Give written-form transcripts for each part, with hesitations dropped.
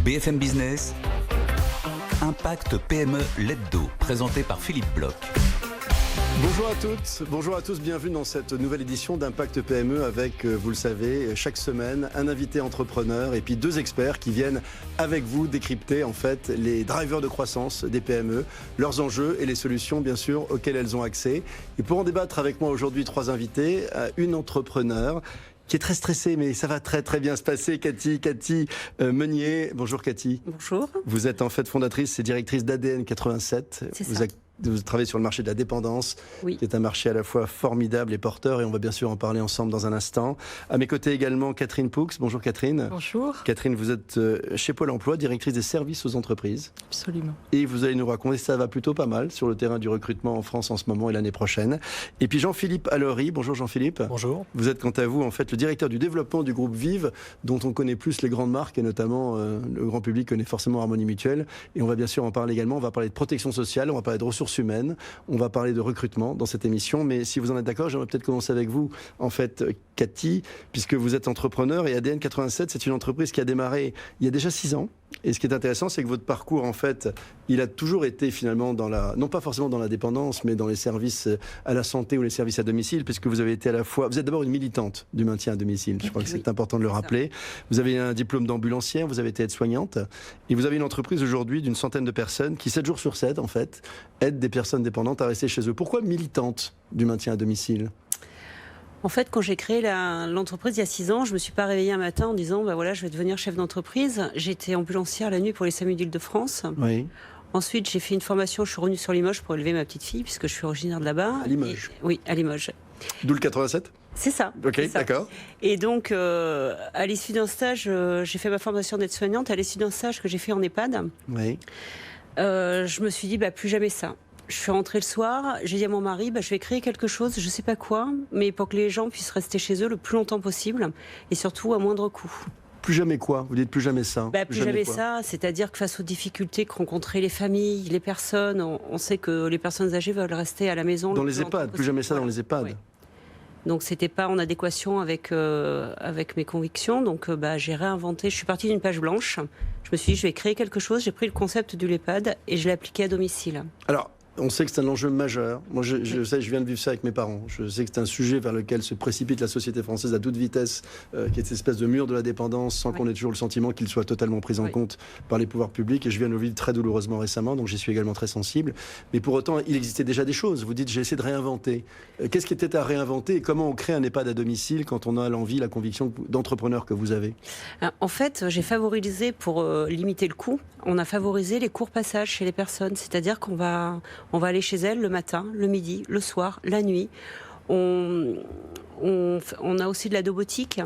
BFM Business, Impact PME Letdo, présenté par Philippe Bloch. Bonjour à toutes, bonjour à tous, bienvenue dans cette nouvelle édition d'Impact PME avec, vous le savez, chaque semaine, un invité entrepreneur et puis deux experts qui viennent avec vous décrypter en fait les drivers de croissance des PME, leurs enjeux et les solutions bien sûr auxquelles elles ont accès. Et pour en débattre avec moi aujourd'hui, trois invités, une entrepreneure qui est très stressée, mais ça va très très bien se passer, Cathy Meunier. Bonjour Cathy. Bonjour. Vous êtes en fait fondatrice et directrice d'ADN 87. C'est ça. Vous travaillez sur le marché de la dépendance, oui, qui est un marché à la fois formidable et porteur, et on va bien sûr en parler ensemble dans un instant. À mes côtés également, Catherine Poux. Bonjour Catherine. Bonjour. Catherine, vous êtes chez Pôle emploi, directrice des services aux entreprises. Absolument. Et vous allez nous raconter, ça va plutôt pas mal sur le terrain du recrutement en France en ce moment et l'année prochaine. Et puis Jean-Philippe Allory. Bonjour Jean-Philippe. Bonjour. Vous êtes quant à vous en fait le directeur du développement du groupe Vive, dont on connaît plus les grandes marques et notamment le grand public connaît forcément Harmonie Mutuelle. Et on va bien sûr en parler également. On va parler de protection sociale, on va parler de ressources humaines. On va parler de recrutement dans cette émission, mais si vous en êtes d'accord, j'aimerais peut-être commencer avec vous, en fait, Cathy, puisque vous êtes entrepreneur et ADN 87, c'est une entreprise qui a démarré il y a déjà 6 ans. Et ce qui est intéressant, c'est que votre parcours, en fait, il a toujours été finalement non pas forcément dans la dépendance, mais dans les services à la santé ou les services à domicile, puisque vous avez été à la fois, vous êtes d'abord une militante du maintien à domicile, je crois que c'est important de le rappeler. Vous avez un diplôme d'ambulancière, vous avez été aide-soignante, et vous avez une entreprise aujourd'hui d'une centaine de personnes qui, 7 jours sur 7, en fait, aident des personnes dépendantes à rester chez eux. Pourquoi militante du maintien à domicile ? En fait, quand j'ai créé l'entreprise il y a 6 ans, je ne me suis pas réveillée un matin en disant voilà, je vais devenir chef d'entreprise. J'étais ambulancière la nuit pour les SAMU d'Île-de-France. Oui. Ensuite, j'ai fait une formation, je suis revenue sur Limoges pour élever ma petite fille, puisque je suis originaire de là-bas. À Limoges. Oui, à Limoges. D'où le 87 ? C'est ça. Ok, c'est ça. d'accord. Et donc, à l'issue d'un stage, j'ai fait ma formation d'aide-soignante. À l'issue d'un stage que j'ai fait en EHPAD, Oui. je me suis dit plus jamais ça. Je suis rentrée le soir, j'ai dit à mon mari, je vais créer quelque chose, je ne sais pas quoi, mais pour que les gens puissent rester chez eux le plus longtemps possible, et surtout à moindre coût. Plus jamais quoi ? Vous dites plus jamais ça ? Plus jamais ça, c'est-à-dire que face aux difficultés que rencontraient les familles, les personnes, on sait que les personnes âgées veulent rester à la maison. Dans les EHPAD, plus jamais ça dans les EHPAD. Oui. Donc c'était pas en adéquation avec mes convictions, donc j'ai réinventé, je suis partie d'une page blanche, je me suis dit je vais créer quelque chose, j'ai pris le concept du l'EHPAD et je l'ai appliqué à domicile. Alors, on sait que c'est un enjeu majeur. Moi, je sais, je viens de vivre ça avec mes parents. Je sais que c'est un sujet vers lequel se précipite la société française à toute vitesse, qui est cette espèce de mur de la dépendance, sans qu'on ait toujours le sentiment qu'il soit totalement pris en compte par les pouvoirs publics. Et je viens de le vivre très douloureusement récemment, donc j'y suis également très sensible. Mais pour autant, il existait déjà des choses. Vous dites, j'ai essayé de réinventer. Qu'est-ce qui était à réinventer et comment on crée un EHPAD à domicile quand on a l'envie, la conviction d'entrepreneur que vous avez ? En fait, j'ai favorisé, pour limiter le coût, on a favorisé les courts passages chez les personnes. C'est-à-dire qu'on va aller chez elles le matin, le midi, le soir, la nuit. On a aussi de la domotique.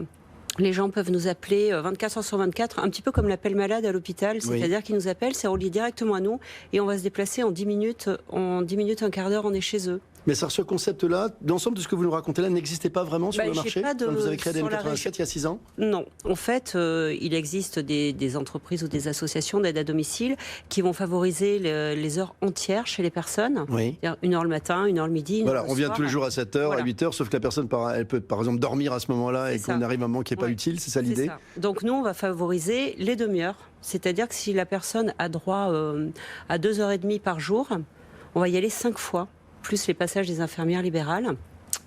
Les gens peuvent nous appeler 24 heures sur 24, un petit peu comme l'appel malade à l'hôpital. C'est-à-dire qu'ils nous appellent, c'est relié directement à nous et on va se déplacer en 10 minutes, un quart d'heure, on est chez eux. Mais ça, ce concept-là, l'ensemble de ce que vous nous racontez là, n'existait pas vraiment sur le marché quand vous avez créé ADN 87 il y a 6 ans ? Non. En fait, il existe des entreprises ou des associations d'aide à domicile qui vont favoriser les heures entières chez les personnes. Oui. 1 heure le matin, 1 heure le midi, 1 heure le on vient soir. tous les jours à 7 heures, à 8 heures, sauf que la personne, elle peut par exemple dormir à ce moment-là et qu'on arrive à un moment qui n'est pas utile, c'est ça l'idée ? Ça. Donc nous, on va favoriser les demi-heures. C'est-à-dire que si la personne a droit à 2h30 par jour, on va y aller 5 fois, plus les passages des infirmières libérales.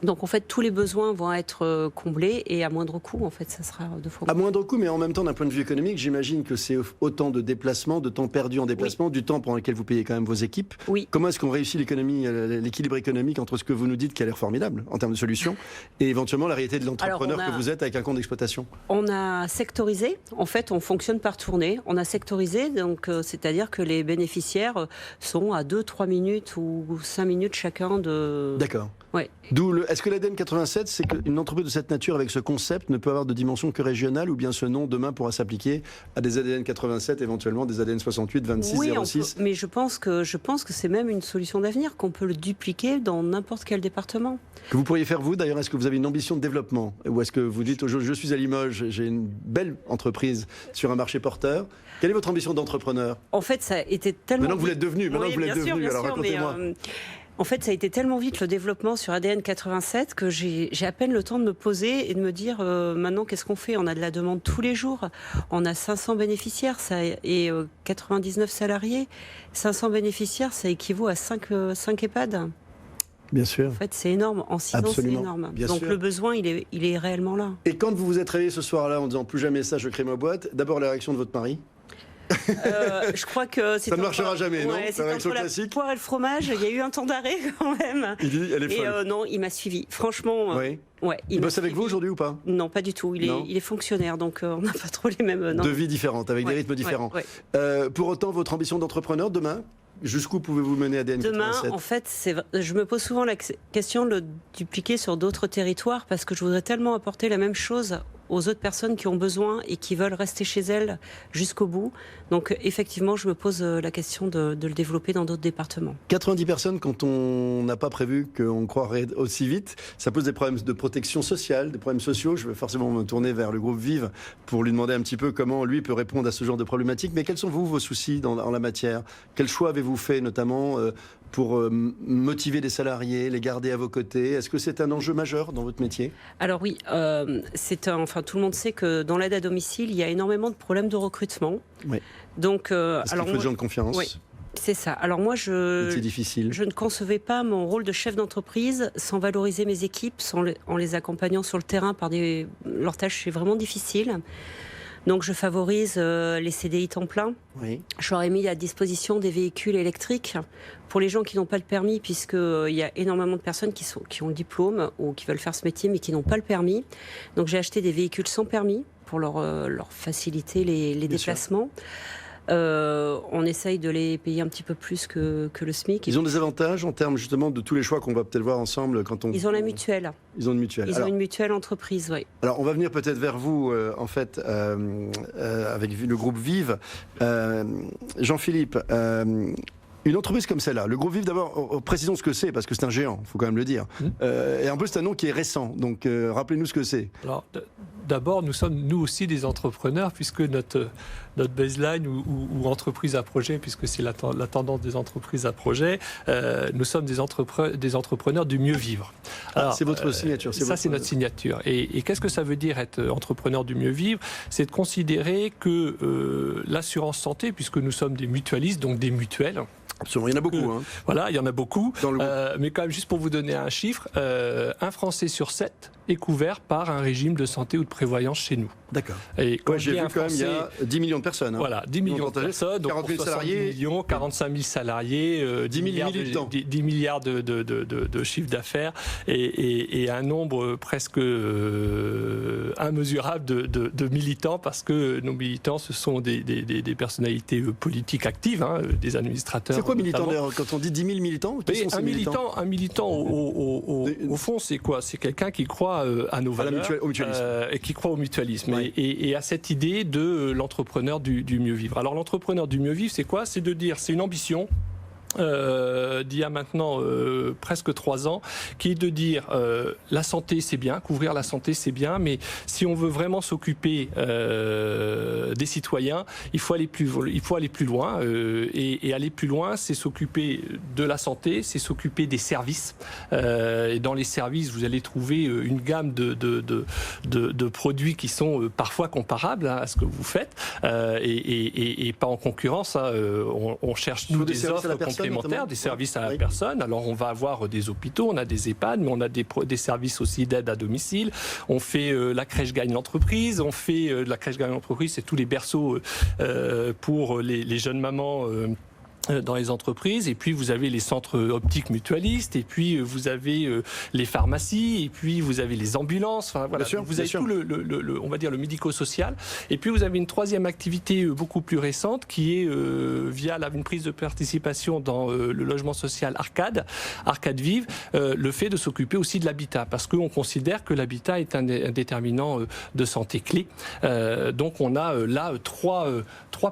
Donc en fait, tous les besoins vont être comblés et à moindre coût, en fait, ça sera 2 fois. À moindre coût, mais en même temps, d'un point de vue économique, j'imagine que c'est autant de déplacements, de temps perdu en déplacement, du temps pendant lequel vous payez quand même vos équipes. Oui. Comment est-ce qu'on réussit l'équilibre économique entre ce que vous nous dites qui a l'air formidable en termes de solutions et éventuellement la réalité de l'entrepreneur que vous êtes avec un compte d'exploitation ? On a sectorisé. En fait, on fonctionne par tournée. On a sectorisé, donc c'est-à-dire que les bénéficiaires sont à 2-3 minutes ou 5 minutes chacun de... D'accord. Ouais. Est-ce que l'ADN 87, c'est qu'une entreprise de cette nature avec ce concept ne peut avoir de dimension que régionale ou bien ce nom demain pourra s'appliquer à des ADN 87, éventuellement des ADN 68, 26, 06 ? Mais je pense que c'est même une solution d'avenir, qu'on peut le dupliquer dans n'importe quel département. Que vous pourriez faire vous d'ailleurs, est-ce que vous avez une ambition de développement ? Ou est-ce que vous dites aujourd'hui, je suis à Limoges, j'ai une belle entreprise sur un marché porteur. Quelle est votre ambition d'entrepreneur ? En fait, ça a été tellement... Maintenant que vous l'êtes devenu, alors racontez-moi. En fait, ça a été tellement vite le développement sur ADN 87 que j'ai à peine le temps de me poser et de me dire maintenant qu'est-ce qu'on fait ? On a de la demande tous les jours, on a 500 bénéficiaires et 99 salariés. 500 bénéficiaires, ça équivaut à 5 EHPAD. Bien sûr. En fait, c'est énorme. En 6 ans, c'est énorme. Bien Donc sûr. le besoin, il est réellement là. Et quand vous vous êtes réveillé ce soir-là en disant plus jamais ça, je crée ma boîte, d'abord la réaction de votre mari? Je crois que ça ne marchera jamais, non? C'est la réaction entre classique. la poire et le fromage, il y a eu un temps d'arrêt quand même. Il dit, elle est folle. Et non, il m'a suivi. Franchement, Oui. ouais, Il bosse avec vous aujourd'hui ou pas? Non, pas du tout. Il est fonctionnaire, donc on n'a pas trop les mêmes. Non. De vie différentes, avec des rythmes différents. Pour autant, votre ambition d'entrepreneur demain, jusqu'où pouvez-vous mener ADN 87? Demain, en fait, je me pose souvent la question de le dupliquer sur d'autres territoires parce que je voudrais tellement apporter la même chose aux autres personnes qui ont besoin et qui veulent rester chez elles jusqu'au bout. Donc effectivement, je me pose la question de le développer dans d'autres départements. 90 personnes, quand on n'a pas prévu qu'on croirait aussi vite, ça pose des problèmes de protection sociale, des problèmes sociaux. Je vais forcément me tourner vers le groupe Vive pour lui demander un petit peu comment lui peut répondre à ce genre de problématiques. Mais quels sont vos soucis en la matière? Quel choix avez-vous fait notamment pour motiver des salariés, les garder à vos côtés? Est-ce que c'est un enjeu majeur dans votre métier? Alors oui, tout le monde sait que dans l'aide à domicile, il y a énormément de problèmes de recrutement. Oui. Donc, parce qu'il faut des gens de confiance. Oui, c'est ça. Alors moi, c'est difficile. Je ne concevais pas mon rôle de chef d'entreprise sans valoriser mes équipes, en les accompagnant sur le terrain par leur tâche, c'est vraiment difficile. Donc je favorise les CDI temps plein. Oui. Je leur ai mis à disposition des véhicules électriques pour les gens qui n'ont pas le permis, puisqu'il y a énormément de personnes qui ont le diplôme ou qui veulent faire ce métier mais qui n'ont pas le permis. Donc j'ai acheté des véhicules sans permis pour leur faciliter les déplacements. On essaye de les payer un petit peu plus que le SMIC. Ils ont des avantages en termes justement de tous les choix qu'on va peut-être voir ensemble quand on... Ils ont la mutuelle. Ils ont une mutuelle. Ils ont une mutuelle entreprise, oui. Alors on va venir peut-être vers vous en fait avec le groupe Vive. Jean-Philippe, une entreprise comme celle-là, le groupe Vive, d'abord, précisons ce que c'est, parce que c'est un géant, il faut quand même le dire. Et en plus, c'est un nom qui est récent, donc rappelez-nous ce que c'est. Alors, d'abord, nous sommes, nous aussi, des entrepreneurs, puisque notre baseline ou entreprise à projet, puisque c'est la tendance des entreprises à projet, nous sommes des entrepreneurs du mieux vivre. Alors, c'est votre signature. C'est notre signature. Et qu'est-ce que ça veut dire être entrepreneur du mieux vivre? C'est de considérer que l'assurance santé, puisque nous sommes des mutualistes, donc des mutuelles, absolument, il y en a beaucoup. Voilà, il y en a beaucoup. Dans le mais quand même, juste pour vous donner un chiffre, un Français sur 7 est couvert par un régime de santé ou de prévoyance chez nous. D'accord. Et quand j'ai vu quand même, il y a 10 millions de personnes. Voilà, 10 millions de personnes, donc 40 000 salariés. millions, 45 000 salariés, 10 milliards de chiffre d'affaires et un nombre presque immesurable de militants, parce que nos militants, ce sont des personnalités politiques actives, des administrateurs. C'est quoi militant d'ailleurs? Quand on dit 10 000 militants, un militant au fond, c'est quoi? C'est quelqu'un qui croit à nos valeurs, au mutualisme. Et qui croit au mutualisme, oui. et à cette idée de l'entrepreneur du mieux vivre. Alors l'entrepreneur du mieux vivre, c'est quoi? C'est de dire, c'est une ambition d'il y a maintenant presque 3 ans, qui est de dire la santé c'est bien, couvrir la santé c'est bien, mais si on veut vraiment s'occuper des citoyens, il faut aller plus loin, et aller plus loin, c'est s'occuper de la santé, c'est s'occuper des services, et dans les services vous allez trouver une gamme de produits qui sont parfois comparables à ce que vous faites, et pas en concurrence, on cherche nous des offres complémentaires, des services à la personne. Alors on va avoir des hôpitaux, on a des EHPAD, mais on a des services aussi d'aide à domicile. On fait la crèche gagne l'entreprise, on fait la crèche gagne l'entreprise, c'est tous les berceaux pour les jeunes mamans dans les entreprises, et puis vous avez les centres optiques mutualistes, et puis vous avez les pharmacies, et puis vous avez les ambulances, enfin voilà, vous avez tout on va dire le médico-social, et puis vous avez une troisième activité beaucoup plus récente qui est via une prise de participation dans le logement social Arcade Vive, le fait de s'occuper aussi de l'habitat, parce qu'on considère que l'habitat est un déterminant de santé clé. Donc on a là trois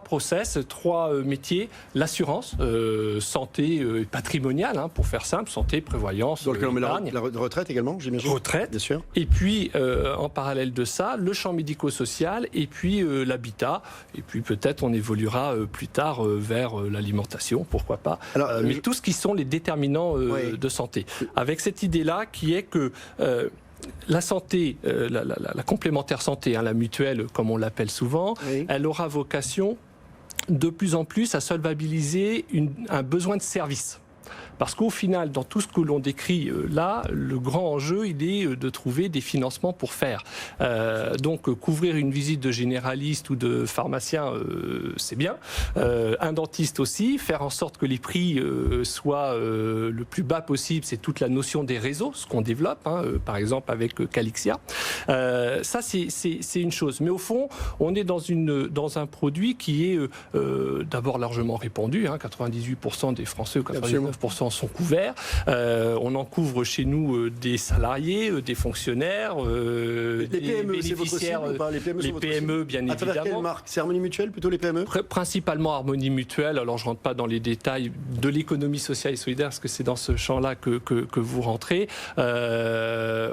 process, 3 métiers: l'assurance, prévoyance, santé patrimoniale, hein, pour faire simple, santé, prévoyance, Donc on met la épargne. retraite également, j'imagine. Retraite, bien sûr. et puis en parallèle de ça, le champ médico-social, et puis l'habitat, et puis peut-être on évoluera plus tard vers l'alimentation, pourquoi pas. Alors, Mais tout ce qui sont les déterminants de santé. Avec cette idée-là qui est que la santé, la complémentaire santé, hein, la mutuelle comme on l'appelle souvent, Oui. elle aura vocation de plus en plus à solvabiliser un besoin de service. Parce qu'au final, dans tout ce que l'on décrit là, le grand enjeu, il est de trouver des financements pour faire. Donc, couvrir une visite de généraliste ou de pharmacien, c'est bien. Un dentiste aussi, faire en sorte que les prix soient le plus bas possible, c'est toute la notion des réseaux, ce qu'on développe, hein, par exemple avec Calixia. Ça, c'est une chose. Mais au fond, on est dans un produit qui est d'abord largement répandu. Hein, 98% des Français, 99% sont couverts. On en couvre chez nous des salariés, des fonctionnaires, Les des PME, c'est votre bénéficiaires, cible ou pas? Les PME, sont votre cible. bien À travers quelle évidemment. marque? C'est Harmonie Mutuelle, plutôt les PME? Principalement Harmonie Mutuelle. Alors je ne rentre pas dans les détails de l'économie sociale et solidaire parce que c'est dans ce champ-là que vous rentrez. Je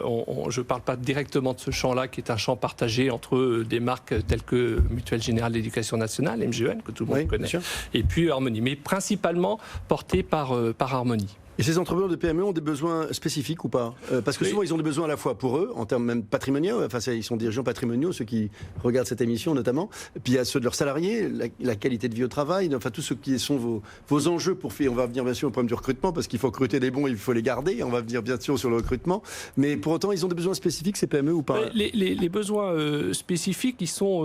ne parle pas directement de ce champ-là qui est un champ partagé entre des marques telles que Mutuelle Générale d'Éducation Nationale, MGN, que tout le monde Oui, bien connaît, sûr. et puis Harmonie, mais principalement porté par Harmonie. Et ces entrepreneurs de PME ont des besoins spécifiques ou pas? Parce que Oui. souvent, ils ont des besoins à la fois pour eux, en termes même patrimoniaux, enfin, ils sont dirigeants patrimoniaux, ceux qui regardent cette émission notamment, puis il y a ceux de leurs salariés, la qualité de vie au travail, enfin, tout ce qui sont vos enjeux pour faire. On va venir bien sûr au problème du recrutement, parce qu'il faut recruter des bons, il faut les garder, on va venir bien sûr sur le recrutement, mais pour autant, ils ont des besoins spécifiques, ces PME ou pas? Les besoins spécifiques, ils sont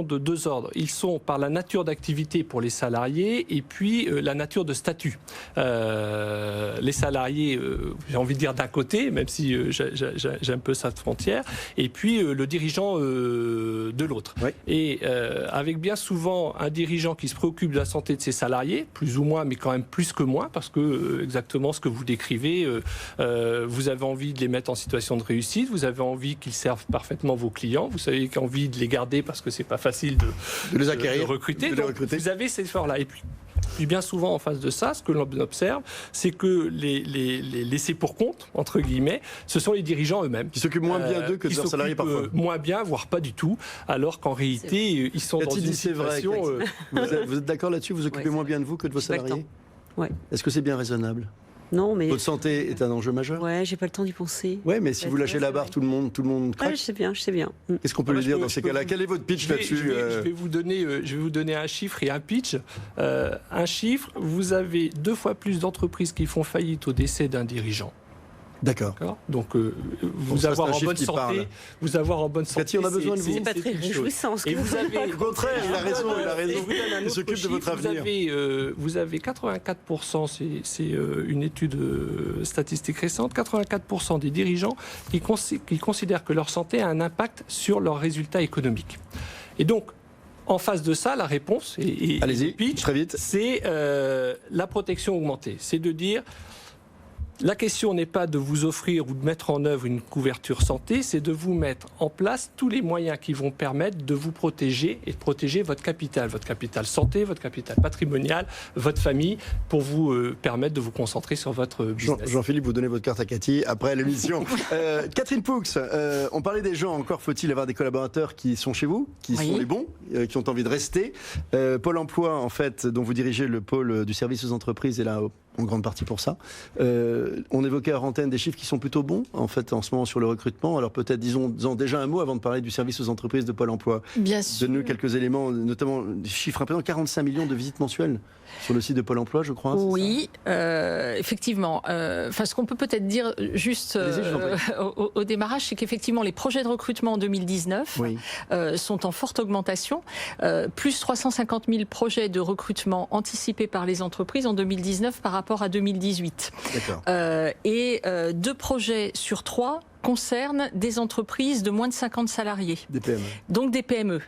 de deux ordres. Ils sont par la nature d'activité pour les salariés et puis la nature de statut. Les salariés, j'ai envie de dire d'un côté, même si j'aime peu cette frontière, et puis le dirigeant de l'autre. Oui. Et avec bien souvent un dirigeant qui se préoccupe de la santé de ses salariés, plus ou moins, mais quand même plus que moins, parce que exactement ce que vous décrivez, vous avez envie de les mettre en situation de réussite, vous avez envie qu'ils servent parfement vos clients, vous avez envie de les garder parce que c'est pas facile de les acquérir, de recruter. de les Donc, recruter. vous avez cet effort-là. Et puis bien souvent, en face de ça, ce que l'on observe, c'est que les laissés pour compte, entre guillemets, ce sont les dirigeants eux-mêmes. Qui s'occupent moins bien d'eux que de qui leurs salariés s'occupent, parfois. moins bien, voire pas du tout, alors qu'en réalité, ils sont dans Cathy une dit c'est vrai. situation... Vous êtes d'accord là-dessus? Vous occupez Ouais, moins c'est bien de vous que de vos J'ai pas le salariés? Ouais. Est-ce que c'est bien raisonnable? Non, mais Votre santé est un enjeu majeur? ouais, j'ai pas le temps d'y penser. Ouais, mais si Ouais, vous lâchez c'est la vrai, barre, c'est tout le monde Ouais, craque. je sais bien, je sais bien. Qu'est-ce qu'on peut Ah bah, lui je dire peux- dans je ces peux cas-là? vous- Quel est votre pitch Je vais là-dessus? vous donner un chiffre et un pitch. Un chiffre, vous avez 2 fois plus d'entreprises qui font faillite au décès d'un dirigeant. D'accord. D'accord. Donc, Donc ça, c'est un en chiffre bonne qui santé, parle. vous avoir en bonne santé. Cathy, on a besoin de vous. C'est pas très une chose. réjouissant ce que Et vous avez, Au contraire, il a raison, il a raison. Et je vous donne un Il autre s'occupe de votre chiffre. avenir. Vous avez 84%, c'est une étude statistique récente, 84% des dirigeants qui considèrent que leur santé a un impact sur leurs résultats économiques. Et donc, en face de ça, la réponse, et Allez-y, le pitch, très vite. c'est la protection augmentée. C'est de dire, la question n'est pas de vous offrir ou de mettre en œuvre une couverture santé, c'est de vous mettre en place tous les moyens qui vont permettre de vous protéger et de protéger votre capital santé, votre capital patrimonial, votre famille, pour vous permettre de vous concentrer sur votre business. Jean-Philippe, vous donnez votre carte à Cathy après l'émission. Catherine Poux, on parlait des gens, encore faut-il avoir des collaborateurs qui sont chez vous, qui Oui. sont les bons, qui ont envie de rester. Pôle emploi, en fait, dont vous dirigez le pôle du service aux entreprises, est là en grande partie pour ça. On évoquait à antenne des chiffres qui sont plutôt bons, en fait, en ce moment sur le recrutement. Alors peut-être disons déjà un mot avant de parler du service aux entreprises de Pôle emploi. Bien sûr. Donne-nous quelques éléments, notamment des chiffres importants, 45 millions de visites mensuelles sur le site de Pôle emploi, je crois. Oui, effectivement. Enfin, ce qu'on peut peut-être dire juste Allez-y, je vous en prie. au démarrage, c'est qu'effectivement, les projets de recrutement en 2019 Oui. sont en forte augmentation. Plus 350 000 projets de recrutement anticipés par les entreprises en 2019 par rapport à 2018. D'accord. Et 2 projets sur 3 concerne des entreprises de moins de 50 salariés. Des PME. Donc des PME.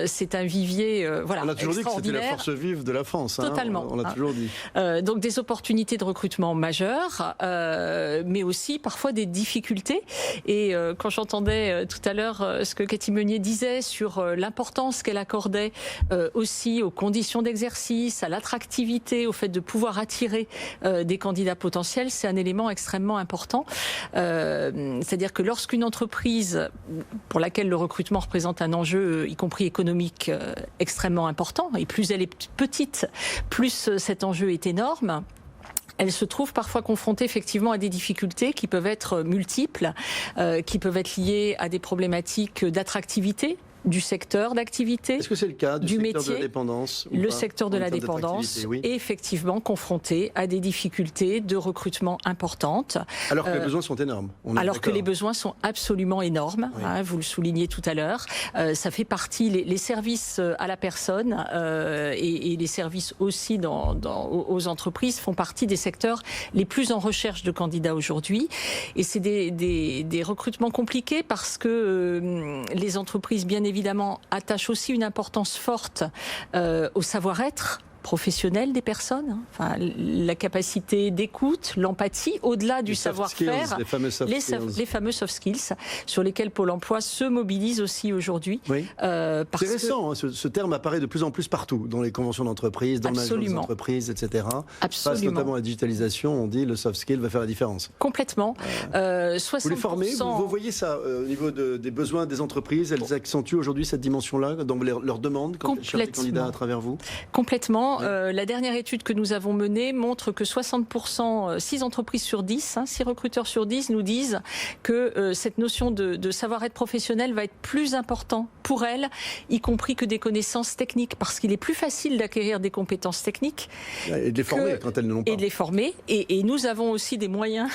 C'est un vivier voilà, on a toujours dit que c'était la extraordinaire. force vive de la France. Totalement. On l'a toujours dit. Donc des opportunités de recrutement majeures, mais aussi parfois des difficultés. Et quand j'entendais tout à l'heure ce que Cathy Meunier disait sur l'importance qu'elle accordait aussi aux conditions d'exercice, à l'attractivité, au fait de pouvoir attirer des candidats potentiels, c'est un élément extrêmement important. C'est-à-dire que lorsqu'une entreprise pour laquelle le recrutement représente un enjeu, y compris économique, extrêmement important, et plus elle est petite, plus cet enjeu est énorme, elle se trouve parfois confrontée effectivement à des difficultés qui peuvent être multiples, qui peuvent être liées à des problématiques d'attractivité du secteur d'activité, est-ce que c'est le cas du secteur métier, de la dépendance le secteur de la dépendance oui. est effectivement confronté à des difficultés de recrutement importantes. Alors que les besoins sont énormes. Alors que les besoins sont absolument énormes, oui. Vous le soulignez tout à l'heure. Ça fait partie, les services à la personne et les services aussi aux entreprises font partie des secteurs les plus en recherche de candidats aujourd'hui. Et c'est des recrutements compliqués parce que les entreprises, bien évidemment, attachent aussi une importance forte au savoir-être professionnel des personnes, enfin, la capacité d'écoute, l'empathie, au-delà du savoir-faire, les fameux soft skills sur lesquels Pôle emploi se mobilise aussi aujourd'hui. Oui. C'est récent, ce terme apparaît de plus en plus partout, dans les conventions d'entreprise, dans le management des entreprises, etc. Face notamment à la digitalisation, on dit le soft skill va faire la différence. Complètement. 60%... Vous les formez, vous voyez ça au niveau des besoins des entreprises, elles accentuent aujourd'hui cette dimension-là dans leurs demandes quand elles cherchent des candidats à travers vous? Complètement. La dernière étude que nous avons menée montre que 60%, 6 entreprises sur 10, 6 recruteurs sur 10 nous disent que cette notion de savoir-être professionnel va être plus important pour elles, y compris que des connaissances techniques, parce qu'il est plus facile d'acquérir des compétences techniques. Et de les former quand elles ne l'ont pas. Et de les former. Et nous avons aussi des moyens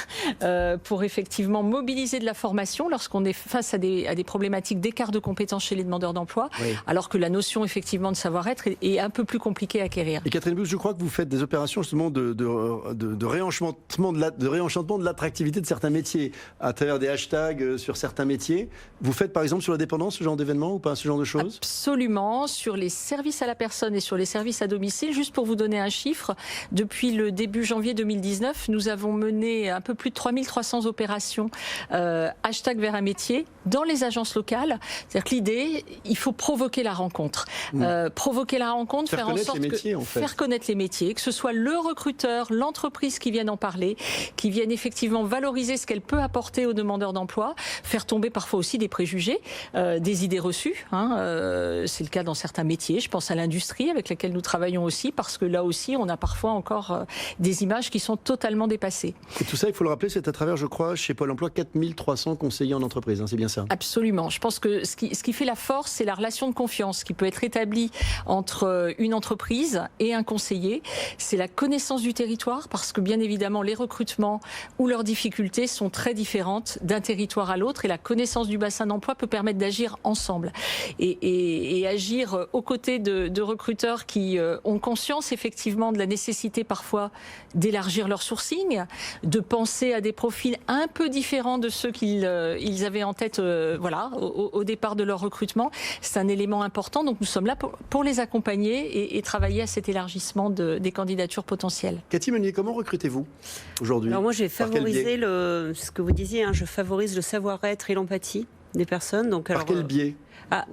pour effectivement mobiliser de la formation lorsqu'on est face à des problématiques d'écart de compétences chez les demandeurs d'emploi, oui. Alors que la notion effectivement de savoir-être est un peu plus compliquée à acquérir. Et Catherine Bouche, je crois que vous faites des opérations justement de réenchantement de l'attractivité de certains métiers à travers des hashtags sur certains métiers. Vous faites par exemple sur la dépendance ce genre d'événement ou pas, ce genre de choses? Absolument, sur les services à la personne et sur les services à domicile. Juste pour vous donner un chiffre, depuis le début janvier 2019, nous avons mené un peu plus de 3300 opérations hashtag vers un métier dans les agences locales. C'est-à-dire que l'idée, il faut provoquer la rencontre. Provoquer la rencontre, faire en sorte que faire connaître les métiers, que ce soit le recruteur, l'entreprise qui viennent en parler, qui viennent effectivement valoriser ce qu'elle peut apporter aux demandeurs d'emploi, faire tomber parfois aussi des préjugés, des idées reçues. C'est le cas dans certains métiers. Je pense à l'industrie avec laquelle nous travaillons aussi, parce que là aussi, on a parfois encore des images qui sont totalement dépassées. Et tout ça, il faut le rappeler, c'est à travers, je crois, chez Pôle emploi, 4300 conseillers en entreprise. C'est bien ça? Absolument. Je pense que ce qui fait la force, c'est la relation de confiance qui peut être établie entre une entreprise et un conseiller. C'est la connaissance du territoire, parce que bien évidemment les recrutements ou leurs difficultés sont très différentes d'un territoire à l'autre, et la connaissance du bassin d'emploi peut permettre d'agir ensemble et agir aux côtés de recruteurs qui ont conscience effectivement de la nécessité parfois d'élargir leur sourcing, de penser à des profils un peu différents de ceux qu'ils avaient en tête au départ de leur recrutement. C'est un élément important, donc nous sommes là pour les accompagner et travailler à cet élargissement des candidatures potentielles. Cathy Meunier, comment recrutez-vous aujourd'hui? Alors moi, j'ai favorisé ce que vous disiez, je favorise le savoir-être et l'empathie des personnes. Donc, par quel biais?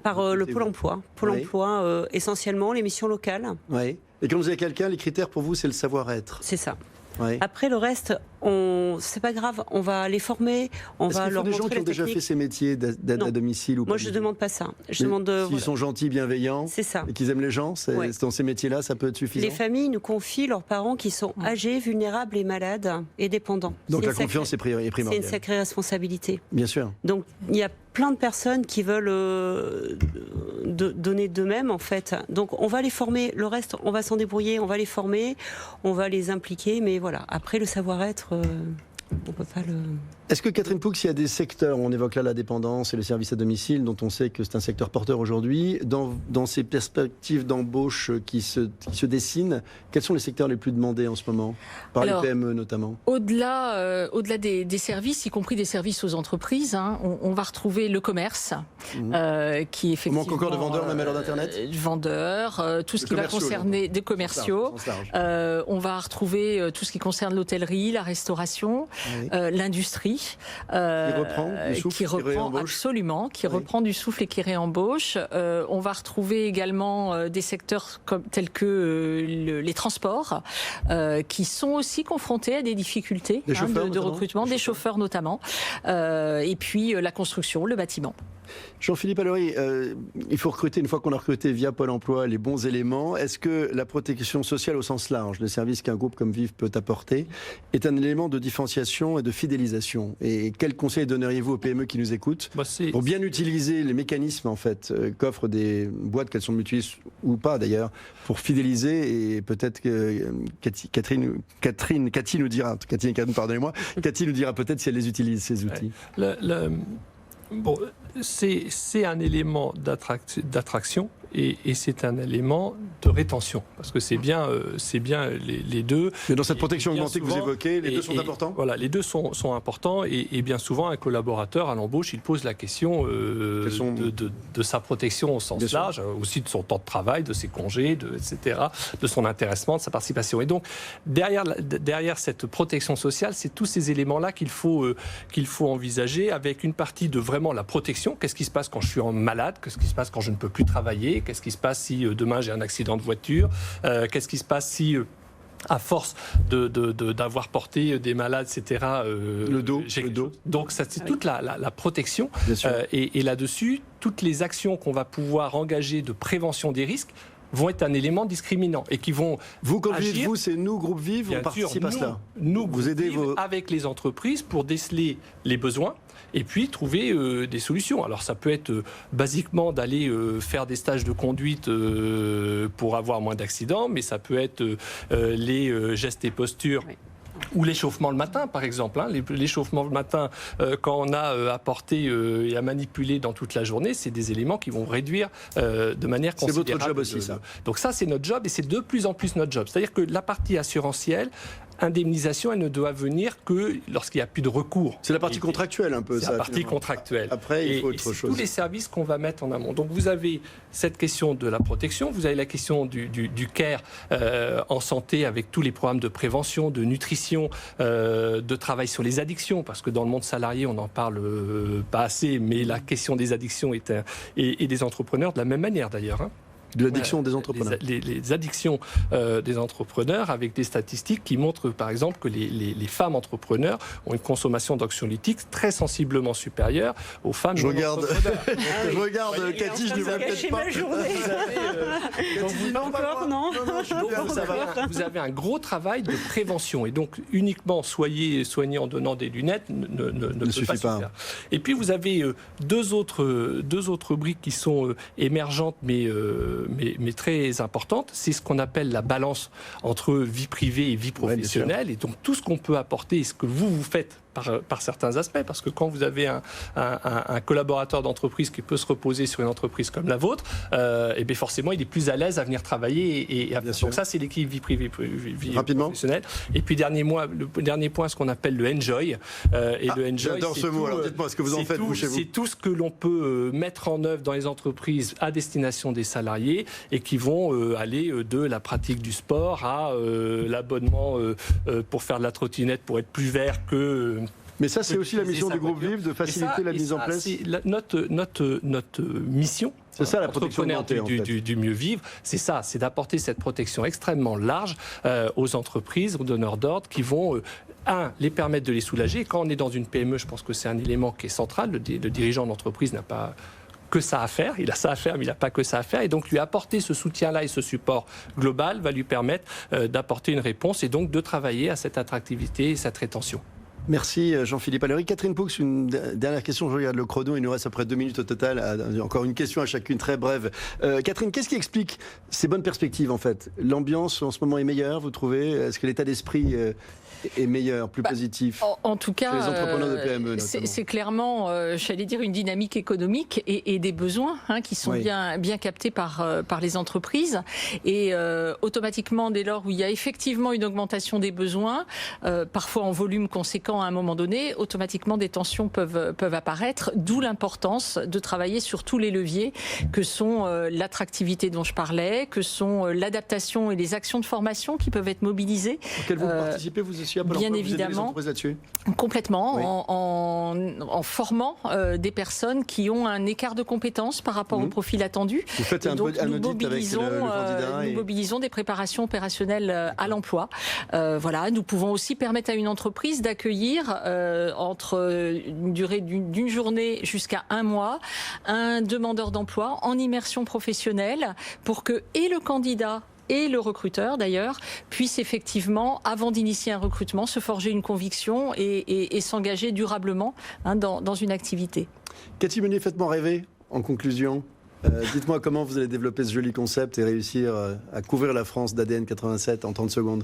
Par le Pôle emploi. Pôle emploi, essentiellement, les missions locales. Oui. Et quand vous avez quelqu'un, les critères pour vous, c'est le savoir-être? C'est ça. Oui. Après, le reste, c'est pas grave, on va les former, on va leur montrer la technique. Est-ce qu'il faut des gens qui ont déjà fait ces métiers d'aide à domicile ou pas? Moi, je ne demande pas ça. S'ils sont gentils, bienveillants, c'est ça. Et qu'ils aiment les gens, dans ces métiers-là, ça peut être suffisant? Les familles nous confient leurs parents qui sont âgés, vulnérables et malades et dépendants. Donc la confiance est primordiale. C'est une sacrée responsabilité. Bien sûr. Donc il y a plein de personnes qui veulent donner d'eux-mêmes, en fait. Donc on va les former, le reste, on va s'en débrouiller, on va les former, on va les impliquer, mais voilà. Après, le savoir-être... On peut pas le... Est-ce que Catherine Poux, il y a des secteurs, on évoque là la dépendance et le service à domicile, dont on sait que c'est un secteur porteur aujourd'hui, dans ces perspectives d'embauche qui se dessinent, quels sont les secteurs les plus demandés en ce moment, par les PME notamment? Au-delà des services, y compris des services aux entreprises, hein, on va retrouver le commerce, qui effectivement... Il manque encore de vendeurs, même à l'heure d'Internet? Vendeurs, tout ce qui va concerner des commerciaux. On va retrouver tout ce qui concerne l'hôtellerie, la restauration, l'industrie. Qui reprend absolument, qui reprend du souffle et qui réembauche. On va retrouver également des secteurs tels que les transports, qui sont aussi confrontés à des difficultés de recrutement, des chauffeurs notamment, et puis la construction, le bâtiment. Jean-Philippe Allory, il faut recruter, une fois qu'on a recruté via Pôle emploi les bons éléments, est-ce que la protection sociale au sens large, le service qu'un groupe comme VIVE peut apporter, est un élément de différenciation et de fidélisation? Et quels conseils donneriez-vous aux PME qui nous écoutent pour bien utiliser les mécanismes en fait, qu'offrent des boîtes, qu'elles sont mutualistes ou pas d'ailleurs, pour fidéliser? Et peut-être que Cathy nous dira, pardonnez-moi, Cathy nous dira peut-être si elle les utilise, ces outils. Bon, c'est un élément d'attraction et c'est un élément de rétention, parce que c'est bien les deux. Mais dans cette protection augmentée que vous évoquez, les deux sont importants ? Voilà, les deux sont importants et bien souvent un collaborateur à l'embauche, il pose la question de sa protection au sens large, aussi de son temps de travail, de ses congés, etc., de son intéressement, de sa participation. Et donc derrière cette protection sociale, c'est tous ces éléments-là qu'il faut envisager, avec une partie de vraiment la protection. Qu'est-ce qui se passe quand je suis malade? Qu'est-ce qui se passe quand je ne peux plus travailler? Qu'est-ce qui se passe si demain j'ai un accident de voiture? Qu'est-ce qui se passe si, à force d'avoir porté des malades, etc., le dos. Donc ça, c'est toute la protection. Et là-dessus, toutes les actions qu'on va pouvoir engager de prévention des risques vont être un élément discriminant et qui vont quand agir. Vous, c'est nous, Groupe Vive, on participe à cela. Nous, vous aidez avec les entreprises pour déceler les besoins et puis trouver des solutions. Alors ça peut être basiquement d'aller faire des stages de conduite pour avoir moins d'accidents, mais ça peut être les gestes et postures. Oui. Ou l'échauffement le matin, par exemple. L'échauffement le matin, quand on a à porter et à manipuler dans toute la journée, c'est des éléments qui vont réduire de manière considérable. C'est votre job aussi, ça. Donc ça, c'est notre job et c'est de plus en plus notre job. C'est-à-dire que la partie assurantielle, indemnisation, elle ne doit venir que lorsqu'il n'y a plus de recours. C'est la partie contractuelle un peu, ça. C'est la partie contractuelle. Après, il faut autre chose. Tous les services qu'on va mettre en amont. Donc vous avez cette question de la protection, vous avez la question du care en santé avec tous les programmes de prévention, de nutrition, de travail sur les addictions, parce que dans le monde salarié, on n'en parle pas assez, mais la question des addictions et des entrepreneurs de la même manière d'ailleurs. De l'addiction des entrepreneurs. Les addictions des entrepreneurs, avec des statistiques qui montrent par exemple que les femmes entrepreneurs ont une consommation d'anxiolytiques très sensiblement supérieure aux femmes entrepreneurs. Je regarde Cathy, je ne vois peut-être pas. Vous avez un gros travail de prévention et donc uniquement soigner en donnant des lunettes ne peut suffit pas suffire. Et puis vous avez deux autres briques qui sont émergentes mais très importante, c'est ce qu'on appelle la balance entre vie privée et vie professionnelle. Et donc tout ce qu'on peut apporter et ce que vous faites par certains aspects, parce que quand vous avez un collaborateur d'entreprise qui peut se reposer sur une entreprise comme la vôtre, et bien forcément il est plus à l'aise à venir travailler. Donc ça, c'est l'équilibre vie privée, vie professionnelle. Et puis le dernier point, ce qu'on appelle le enjoy. Le enjoy, j'adore ce mot. Alors dites-moi ce que vous en faites, vous, chez vous. C'est tout ce que l'on peut mettre en œuvre dans les entreprises à destination des salariés et qui vont aller de la pratique du sport à l'abonnement pour faire de la trottinette pour être plus vert que... Mais ça, c'est aussi la mission du groupe Vive, de faciliter la mise en place. C'est notre mission. C'est ça la protection du mieux vivre. C'est ça, c'est d'apporter cette protection extrêmement large aux entreprises, aux donneurs d'ordre, qui vont les permettre de les soulager. Quand on est dans une PME, je pense que c'est un élément qui est central. Le dirigeant d'entreprise n'a pas que ça à faire, il a ça à faire, mais il n'a pas que ça à faire, et donc lui apporter ce soutien-là et ce support global va lui permettre d'apporter une réponse et donc de travailler à cette attractivité et cette rétention. Merci Jean-Philippe Allery. Catherine Poux, une dernière question. Je regarde le chrono, il nous reste à peu près 2 minutes au total. Encore une question à chacune, très brève. Catherine, qu'est-ce qui explique ces bonnes perspectives en fait? L'ambiance en ce moment est meilleure, vous trouvez? Est-ce que l'état d'esprit est meilleur, plus positif? En tout cas, les entrepreneurs de PME, c'est clairement, j'allais dire, une dynamique économique et des besoins qui sont bien captés par les entreprises. Et automatiquement, dès lors où il y a effectivement une augmentation des besoins, parfois en volume conséquent à un moment donné, automatiquement des tensions peuvent apparaître, d'où l'importance de travailler sur tous les leviers que sont l'attractivité dont je parlais, que sont l'adaptation et les actions de formation qui peuvent être mobilisées. Auquel vous participez, vous aussi, à Pôle bien emploi, évidemment, vous là-dessus? Complètement, oui. en formant des personnes qui ont un écart de compétences par rapport au profil attendu. Vous faites un audit avec le candidat nous mobilisons des préparations opérationnelles à l'emploi. Voilà, nous pouvons aussi permettre à une entreprise d'accueillir entre une durée d'une journée jusqu'à 1 mois un demandeur d'emploi en immersion professionnelle pour que et le candidat et le recruteur d'ailleurs puissent effectivement, avant d'initier un recrutement, se forger une conviction et s'engager durablement dans une activité. Cathy Meunier, faites-moi rêver en conclusion. Dites-moi comment vous allez développer ce joli concept et réussir à couvrir la France d'ADN 87 en 30 secondes.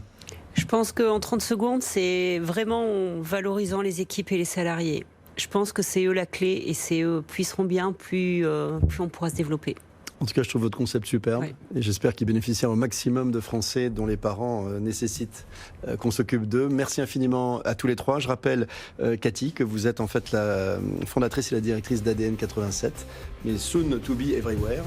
Je pense qu'en 30 secondes, c'est vraiment en valorisant les équipes et les salariés. Je pense que c'est eux la clé et c'est eux, plus ils seront bien, plus on pourra se développer. En tout cas, je trouve votre concept superbe et j'espère qu'il bénéficiera au maximum de Français dont les parents nécessitent qu'on s'occupe d'eux. Merci infiniment à tous les trois. Je rappelle, Cathy, que vous êtes en fait la fondatrice et la directrice d'ADN 87, mais soon to be everywhere.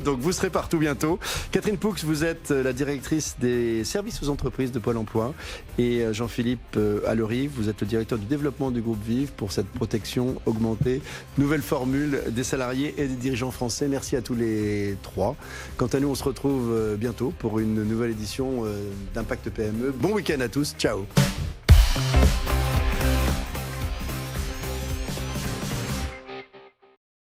Donc vous serez partout bientôt. Catherine Poux, vous êtes la directrice des services aux entreprises de Pôle emploi et Jean-Philippe Allery, vous êtes le directeur du développement du groupe Vive pour cette protection augmentée, nouvelle formule des salariés et des dirigeants français. Merci à tous les 3. Quant à nous, on se retrouve bientôt pour une nouvelle édition d'Impact PME. Bon week-end à tous. Ciao.